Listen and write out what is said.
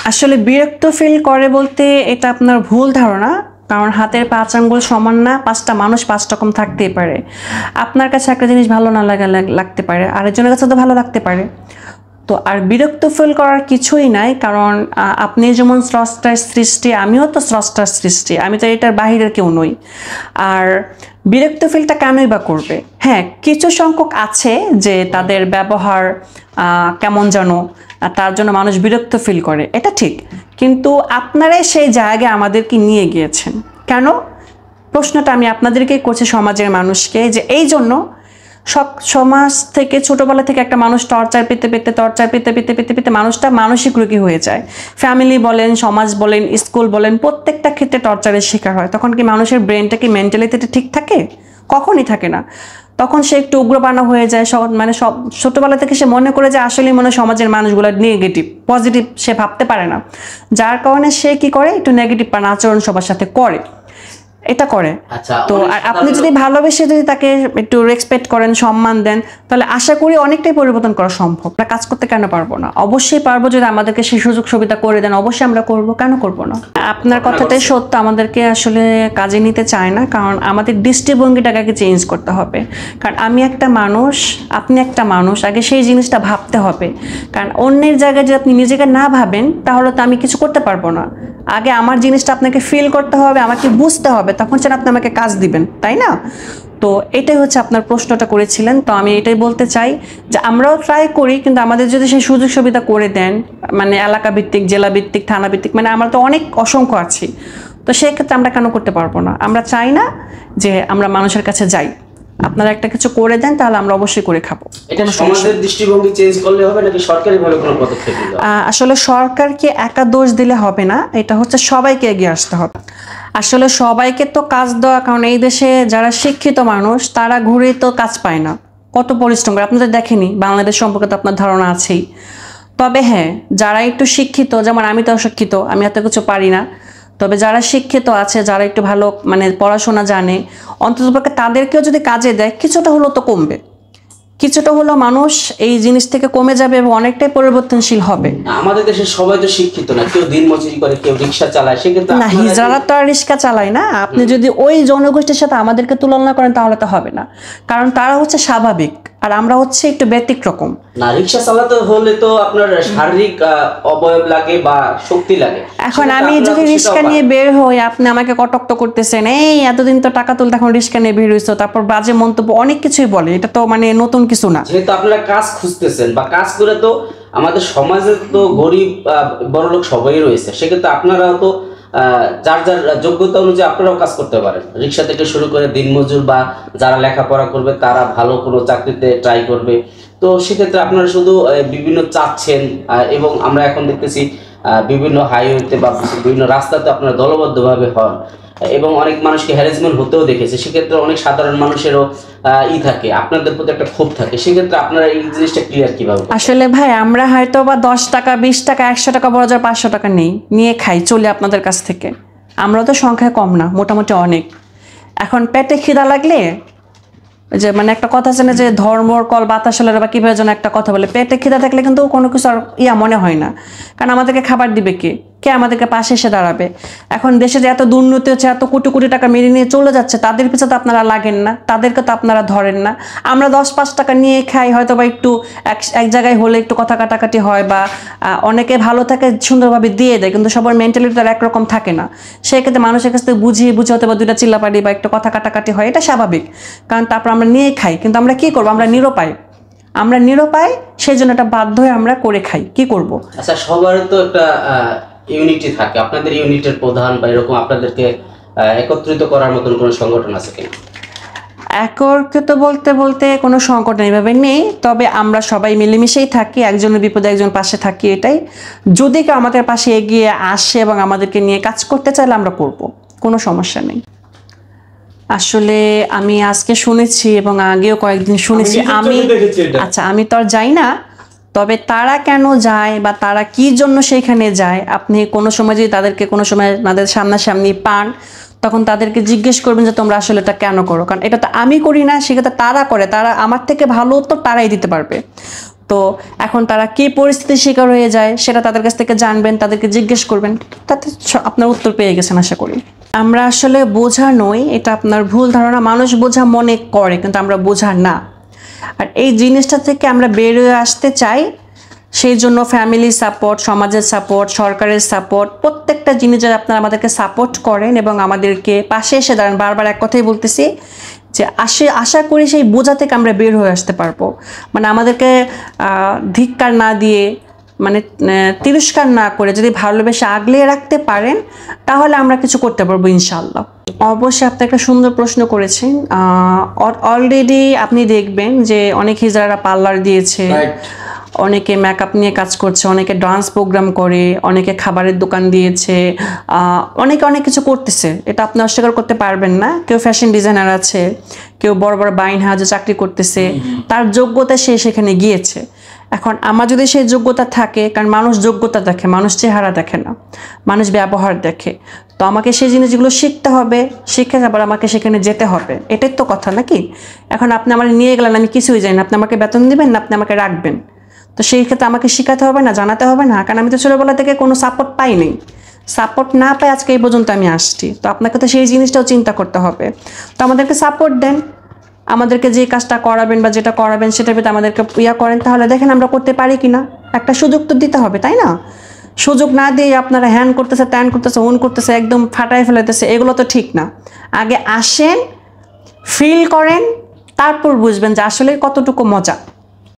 আসলে বিরক্ত ফিল করে বলতে এটা আপনার ভুল ধারণা। কারণ হাতের ৫ আঙ্গুল সমান না, ৫টা মানুষ ৫ রকম থাকতেই পারে। আপনার কাছে একটা জিনিস ভালো না লাগতে পারে, আরেকজনের কাছে তো ভালো লাগতে পারে। তো আর বিরক্ত ফিল করার কিছুই নাই, কারণ আপনি যেমন স্রষ্টার সৃষ্টি, আমিও তো স্রষ্টার সৃষ্টি, আমি তো এটার বাহিরের কেউ নই। আর বিরক্ত ফিলটা কেনই বা করবে? হ্যাঁ, কিছু সংখ্যক আছে যে তাদের ব্যবহার কেমন যেন, তার জন্য মানুষ বিরক্ত ফিল করে, এটা ঠিক। কিন্তু আপনারাই সেই জায়গায় আমাদেরকে নিয়ে গিয়েছেন কেন? প্রশ্নটা আমি আপনাদেরকেই করছি, সমাজের মানুষকে, যে এই জন্য সমাজ থেকে ছোটবেলা থেকে একটা মানুষ টর্চার পেতে পেতে মানুষটা মানসিক রোগী হয়ে যায়। ফ্যামিলি বলেন, সমাজ বলেন, স্কুল বলেন, প্রত্যেকটা ক্ষেত্রে টর্চারের শিকার হয়। তখন কি মানুষের ব্রেনটা কি মেন্টালিটিটা ঠিক থাকে? কখনই থাকে না। তখন সে একটু উগ্রপানা হয়ে যায়। সব ছোটবেলা থেকে সে মনে করে যে আসলেই মনে সমাজের মানুষগুলো নেগেটিভ, পজিটিভ সে ভাবতে পারে না। যার কারণে সে কি করে, একটু নেগেটিভ আচরণ সবার সাথে করে, এটা করে। তো আর আপনি যদি ভালোবেসে যদি তাকে একটু রেসপেক্ট করেন, সম্মান দেন, তাহলে আশা করি অনেকটাই পরিবর্তন করা সম্ভব। আমরা কাজ করতে কেন পারবো না? অবশ্যই পারবো, যদি আমাদেরকে সেই সুযোগ সুবিধা করে দেন, অবশ্যই আমরা করব, কেন করব না? আপনার কথাটাই সত্য, আমাদেরকে আসলে কাজে নিতে চায় না, কারণ আমাদের দৃষ্টিভঙ্গিটাকে চেঞ্জ করতে হবে। কারণ আমি একটা মানুষ, আপনি একটা মানুষ, আগে সেই জিনিসটা ভাবতে হবে। কারণ অন্যের জায়গায় যদি আপনি নিজেকে না ভাবেন, তাহলে তো আমি কিছু করতে পারবো না। আগে আমার জিনিসটা আপনাকে ফিল করতে হবে, আমাকে বুঝতে হবে, তখন যেন আপনি আমাকে কাজ দিবেন, তাই না? তো এটাই হচ্ছে আপনার প্রশ্নটা করেছিলেন। তো আমি এটাই বলতে চাই যে আমরাও ট্রাই করি, কিন্তু আমাদের যদি সেই সুযোগ সুবিধা করে দেন, মানে এলাকা ভিত্তিক, জেলা ভিত্তিক, থানা ভিত্তিক, মানে আমরা তো অনেক অসংখ্য আছি, তো সেক্ষেত্রে আমরা কেন করতে পারবো না? আমরা চাই না যে আমরা মানুষের কাছে যাই। আপনারা একটা কিছু করে দেন, তাহলে আমরা অবশ্যই করে খাবো। এটা সমাজের দৃষ্টিভঙ্গি চেঞ্জ করলে হবে নাকি সরকারিভাবে কোনো পদক্ষেপ নিতে হবে? আসলে সরকারকে একা দোষ দিলে হবে না, এটা হচ্ছে সবাইকে এগিয়ে আসতে হবে। আসলে সবাইকে তো কাজ দেওয়া, কারণ এই দেশে যারা শিক্ষিত মানুষ তারা ঘুরে তো কাজ পায় না, কত পরিশ্রম করে। আপনাদের দেখেনি বাংলাদেশ সম্পর্কে তো আপনার ধারণা আছেই। তবে হ্যাঁ, যারা একটু শিক্ষিত, যেমন আমি তো অশিক্ষিত, আমি এত কিছু পারি না, তবে যারা শিক্ষিত আছে, যারা একটু ভালো মানে পড়াশোনা জানে, অন্ততপক্ষে তাদেরকেও যদি কাজে দেয়, কিছুটা হলেও তো কমবে, কিছুটা হলো মানুষ এই জিনিস থেকে কমে যাবে এবং অনেকটাই পরিবর্তনশীল হবে। আমাদের দেশে সবাই তো শিক্ষিত না, কেউ দিন মজুরি করে, কেউ রিক্সা চালায়, সেক্ষেত্রে না, হিজড়ারা তো আর রিক্সা চালায় না। আপনি যদি ওই জনগোষ্ঠীর সাথে আমাদেরকে তুলনা করেন, তাহলে তো হবে না, কারণ তারা হচ্ছে স্বাভাবিক আর আমরা হচ্ছে একটু ব্যতিক্রম। না, রিক্সা চালাতে হলে তো আপনার শারীরিক অবয়ব লাগে বা শক্তি লাগে। এখন আমি যদি রিক্সা নিয়ে বের হই, আপনি আমাকে কটাক্ত করতেছেন, এই এতদিন তো টাকা তুলতে এখন রিক্সা নিয়ে বের হইছো, তারপর বাজে মন্তব্য অনেক কিছুই বলে। এটা তো মানে নতুন কিছু না। যেহেতু আপনারা কাজ খুঁজতেছেন বা কাজ করে, তো আমাদের সমাজে তো গরিব বড়লোক সবাই রয়েছে, সেক্ষেত্রে আপনারাও তো যার যার যোগ্যতা অনুযায়ী আপনারাও কাজ করতে পারেন। রিক্সা থেকে শুরু করে দিনমজুর বা যারা লেখাপড়া করবে তারা ভালো কোনো চাকরিতে ট্রাই করবে। তো সেক্ষেত্রে আপনারা শুধু বিভিন্ন চাচ্ছেন, এবং আমরা এখন দেখতেছি বিভিন্ন হাইওয়েতে বা বিভিন্ন রাস্তাতে আপনারা দলবদ্ধভাবে হন এবং অনেক মানুষকে হ্যারাসমেন্ট হতেও দেখেছে। সেক্ষেত্রে অনেক সাধারণ মানুষেরও থাকে, আপনাদের প্রতি একটা ক্ষোভ থাকে। সেক্ষেত্রে আপনারা এই জিনিসটা ক্লিয়ার কিভাবে? আসলে ভাই, আমরা হয়তো বা 10 টাকা, 20 টাকা, 100 টাকা, বড় জোর 500 টাকা নিয়ে খাই, চলে আপনাদের কাছ থেকে। আমরা তো সংখ্যায় কম না, মোটামুটি অনেক। এখন পেটে খিদা লাগলে, যে মানে একটা কথা আছে না যে ধর্মর কল বাতাসলের বা কিভাবে যেন একটা কথা বলে, পেটে খিদা থাকলে কিন্তু কোনো কিছু আর মনে হয় না। কারণ আমাদেরকে খাবার দিবে কে? কে আমাদেরকে পাশে এসে দাঁড়াবে? এখন দেশে যে এত দুর্নীতি হচ্ছে, এত কোটি কোটি টাকা মেরে নিয়ে চলে যাচ্ছে, তাদের পিছনে তো আপনারা লাগেন না, তাদেরকে তো আপনারা ধরেন না। আমরা 10-5 টাকা নিয়ে খাই, হয়তো বা একটু এক জায়গায় হলে একটু কথা কাটাকাটি হয়, বা অনেকে ভালো থাকে, সুন্দরভাবে দিয়ে দেয়, কিন্তু সবার মেন্টালিটি তো একরকম থাকে না। সেক্ষেত্রে মানুষের কাছ থেকে বুঝিয়ে হতে বা 2টা চিল্লাপাড়ি বা একটু কথা কাটাকাটি হয়, এটা স্বাভাবিক। কারণ তারপর আমরা নিয়ে খাই, কিন্তু আমরা কি করবো? আমরা নিরুপায়, সেই জন্য এটা বাধ্য হয়ে আমরা করে খাই, কি করব? আচ্ছা, সবার তো একটা ইউনিটি থাকে, আপনাদের ইউনিটের প্রধান বা এরকম আপনাদেরকে একত্রিত করার মতন কোনো সংগঠন আছে কিনা? একত্রিত বলতে কোনো সংগঠন এইভাবে নেই, তবে আমরা সবাই মিলেমিশেই থাকি, একজনের বিপদে একজন পাশে থাকি, এটাই। যদি কেউ আমাদের পাশে এগিয়ে আসে এবং আমাদেরকে নিয়ে কাজ করতে চাইলে আমরা করব, কোনো সমস্যা নেই। আসলে আমি আজকে শুনেছি এবং আগেও কয়েকদিন শুনেছি। আচ্ছা, আমি তো আর যাই না, তবে তারা কেন যায় বা তারা কি জন্য সেখানে যায়, আপনি কোনো সময় যদি তাদেরকে কোনো সময় তাদের সামনাসামনি পান, তখন তাদেরকে জিজ্ঞেস করবেন যে তোমরা আসলে এটা কেন করো। কারণ এটা তো আমি করি না, সেক্ষেত্রে তারা করে, তারা আমার থেকে ভালো উত্তর তারাই দিতে পারবে। তো এখন তারা কি পরিস্থিতির শিকার হয়ে যায় সেটা তাদের কাছ থেকে জানবেন, তাদেরকে জিজ্ঞেস করবেন, তাতে আপনার উত্তর পেয়ে গেছেন আশা করি। আমরা আসলে বোঝা নই, এটা আপনার ভুল ধারণা। মানুষ বোঝা মনে করে কিন্তু আমরা বোঝা না। আর এই জিনিসটা থেকে আমরা বেরিয়ে আসতে চাই, সেই জন্য ফ্যামিলি সাপোর্ট, সমাজের সাপোর্ট, সরকারের সাপোর্ট, প্রত্যেকটা জিনিসের আপনারা আমাদেরকে সাপোর্ট করেন এবং আমাদেরকে পাশে এসে দাঁড়ান। বারবার এক কথাই বলতেছি যে আশা করি সেই বোঝা থেকে আমরা বের হয়ে আসতে পারবো। মানে আমাদেরকে ধিক্কার না দিয়ে, মানে তিরস্কার না করে যদি ভালোবেসে আগলে রাখতে পারেন তাহলে আমরা কিছু করতে পারবো ইনশাআল্লাহ। অবশ্যই আপনি একটা সুন্দর প্রশ্ন করেছেন। অলরেডি আপনি দেখবেন যে অনেক হিজড়ারা পার্লার দিয়েছে, অনেকে মেকআপ নিয়ে কাজ করছে, অনেকে ডান্স প্রোগ্রাম করে, অনেকে খাবারের দোকান দিয়েছে, অনেকে অনেক কিছু করতেছে, এটা আপনি অস্বীকার করতে পারবেন না। কেউ ফ্যাশন ডিজাইনার আছে, কেউ বড় বড় বাইন হাউজে চাকরি করতেছে, তার যোগ্যতা সে সেখানে গিয়েছে। এখন আমার যদি সেই যোগ্যতা থাকে, কারণ মানুষ যোগ্যতা দেখে, মানুষ চেহারা দেখে না, মানুষ ব্যবহার দেখে, তো আমাকে সেই জিনিসগুলো শিখতে হবে, শিখে আবার আমাকে সেখানে যেতে হবে, এটাই তো কথা নাকি? এখন আপনি আমার নিয়ে গেলেন, আমি কিছুই জানি না, আপনি আমাকে বেতন দিবেন না আপনি আমাকে রাখবেন, তো সেই ক্ষেত্রে আমাকে শেখাতে হবে না, জানাতে হবে না? কারণ আমি তো ছোটোবেলা থেকে কোনো সাপোর্ট পাইনি, সাপোর্ট না পাই আজকে এই পর্যন্ত আমি আসছি। তো আপনাকে তো সেই জিনিসটাও চিন্তা করতে হবে। তো আমাদেরকে সাপোর্ট দেন, আমাদেরকে যে কাজটা করাবেন বা যেটা করাবেন সেটার ভিতরে আমাদেরকে করেন, তাহলে দেখেন আমরা করতে পারি কি না। একটা সুযোগ তো দিতে হবে, তাই না? সুযোগ না দিয়ে আপনারা হ্যান করতেছে, ত্যান করতেছে, ওন করতেছে, একদম ফাটায় ফেলাইতেছে, এগুলো তো ঠিক না। আগে আসেন, ফিল করেন, তারপর বুঝবেন যে আসলে কতটুকু মজা।